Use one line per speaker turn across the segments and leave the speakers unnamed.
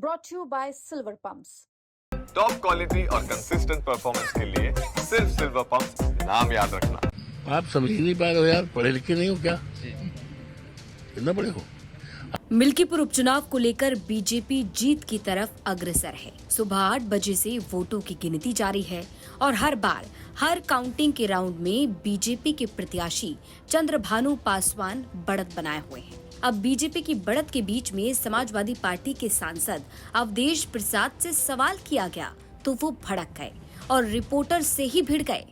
brought to you by Silver Pumps.
Top quality और consistent performance के लिए सिर्फ सिल्वर पंप्स नाम याद रखना।
आप समझ ही नहीं पा रहे हो यार, पढ़े लिखे नहीं हो क्या? कितना पढ़े हो?
मिल्कीपुर उपचुनाव को लेकर बीजेपी जीत की तरफ अग्रसर है। सुबह 8 बजे से वोटों की गिनती जारी है और हर बार हर काउंटिंग के राउंड में बीजेपी के प्रत्याशी चंद्रभानु पासवान बढ़त बनाए हुए हैं। अब बीजेपी की बढ़त के बीच में समाजवादी पार्टी के सांसद अवधेश प्रसाद से सवाल किया गया तो वो भड़क गए और रिपोर्टर से ही भिड़ गए।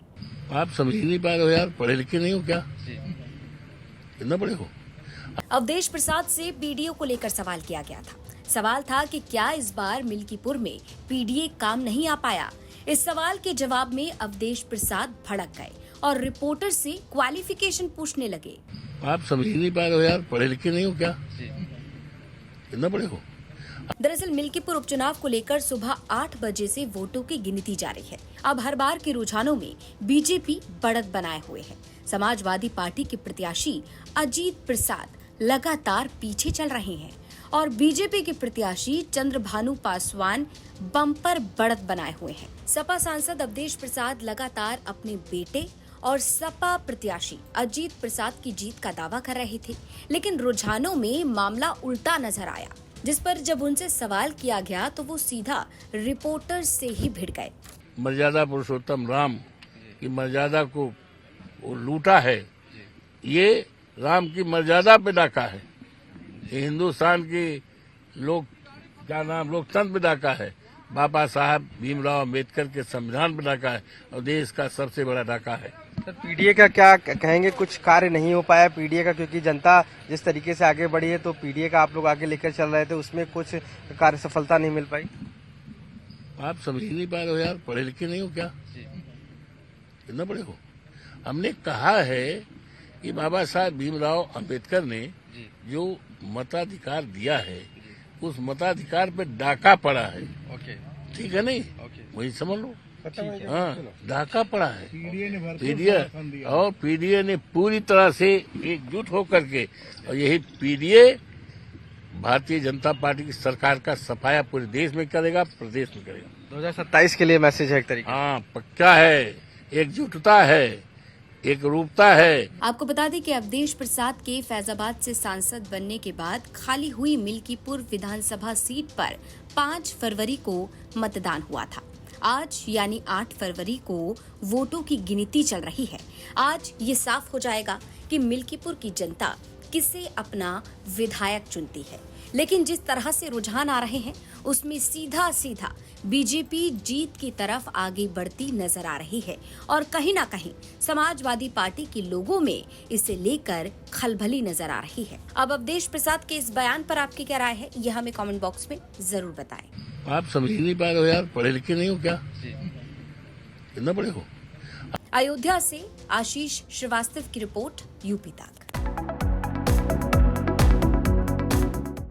आप समझ ही नहीं पा रहे हो यार, पढ़े लिखे नहीं हो क्या? कितना पढ़े हो?
अवधेश प्रसाद से पीडीए को लेकर सवाल किया गया था। सवाल था कि क्या इस बार मिल्कीपुर में पीडीए काम नहीं आ पाया। इस सवाल के जवाब में अवधेश प्रसाद भड़क गए और रिपोर्टर से क्वालिफिकेशन पूछने लगे।
आप समझ ही नहीं पा रहे हो यार, पढ़े लिखे नहीं हो क्या? कितना पढ़े हो?
दरअसल मिल्कीपुर उपचुनाव को लेकर सुबह 8 बजे से वोटों की गिनती जारी है। अब हर बार के रुझानों में बीजेपी बढ़त बनाए हुए है। समाजवादी पार्टी के प्रत्याशी अजीत प्रसाद लगातार पीछे चल रहे हैं और बीजेपी के प्रत्याशी चंद्रभानु पासवान बम्पर बढ़त बनाए हुए हैं। सपा सांसद अवधेश प्रसाद लगातार अपने बेटे और सपा प्रत्याशी अजीत प्रसाद की जीत का दावा कर रहे थे, लेकिन रुझानों में मामला उल्टा नजर आया, जिस पर जब उनसे सवाल किया गया तो वो सीधा रिपोर्टर से ही भिड़ गए।
मर्यादा पुरुषोत्तम राम की मर्यादा को वो लूटा है, ये राम की मर्यादा पे डाका है। ये हिंदुस्तान की लोकतंत्र पे डाका है। बाबा साहब भीमराव अम्बेडकर के संविधान पे डाका है और देश का सबसे बड़ा डाका है।
सर, पीडीए का क्या कहेंगे? कुछ कार्य नहीं हो पाया पीडीए का, क्योंकि जनता जिस तरीके से आगे बढ़ी है तो पीडीए का आप लोग आगे लेकर चल रहे थे, उसमें कुछ कार्य सफलता नहीं मिल पाई।
आप समझ ही नहीं पा रहे हो यार, पढ़े लिखे नहीं हो क्या? कितना पढ़े हो? हमने कहा है कि बाबा साहब भीमराव अम्बेडकर ने जो मताधिकार दिया है उस मताधिकार पे डाका पड़ा है। ठीक है नहीं? वही समझ लो। हाँ, डाका पड़ा है पीडीए और पीडीए ने पूरी तरह से एकजुट होकर के, और यही पीडीए भारतीय जनता पार्टी की सरकार का सफाया पूरे देश में करेगा, प्रदेश में करेगा।
2027 के लिए मैसेज है एक तरीके।
हाँ, पक्का है, एकजुटता है, एक रूपता है।
आपको बता दें कि अवधेश प्रसाद के फैजाबाद से सांसद बनने के बाद खाली हुई मिल्कीपुर विधानसभा सीट पर 5 फरवरी को मतदान हुआ था। आज यानी 8 फरवरी को वोटों की गिनती चल रही है। आज ये साफ हो जाएगा कि मिल्कीपुर की जनता किसे अपना विधायक चुनती है। लेकिन जिस तरह से रुझान आ रहे हैं उसमें सीधा सीधा बीजेपी जीत की तरफ आगे बढ़ती नजर आ रही है और कहीं ना कहीं समाजवादी पार्टी के लोगों में इसे लेकर खलबली नजर आ रही है। अब अवधेश प्रसाद के इस बयान पर आपकी क्या राय है, यह हमें कमेंट बॉक्स में जरूर बताएं।
आप समझ ही नहीं पा रहे हो यार, पढ़े लिखे नहीं हो क्या? कितना पढ़े हो?
अयोध्या से आशीष श्रीवास्तव की रिपोर्ट, यूपी तक।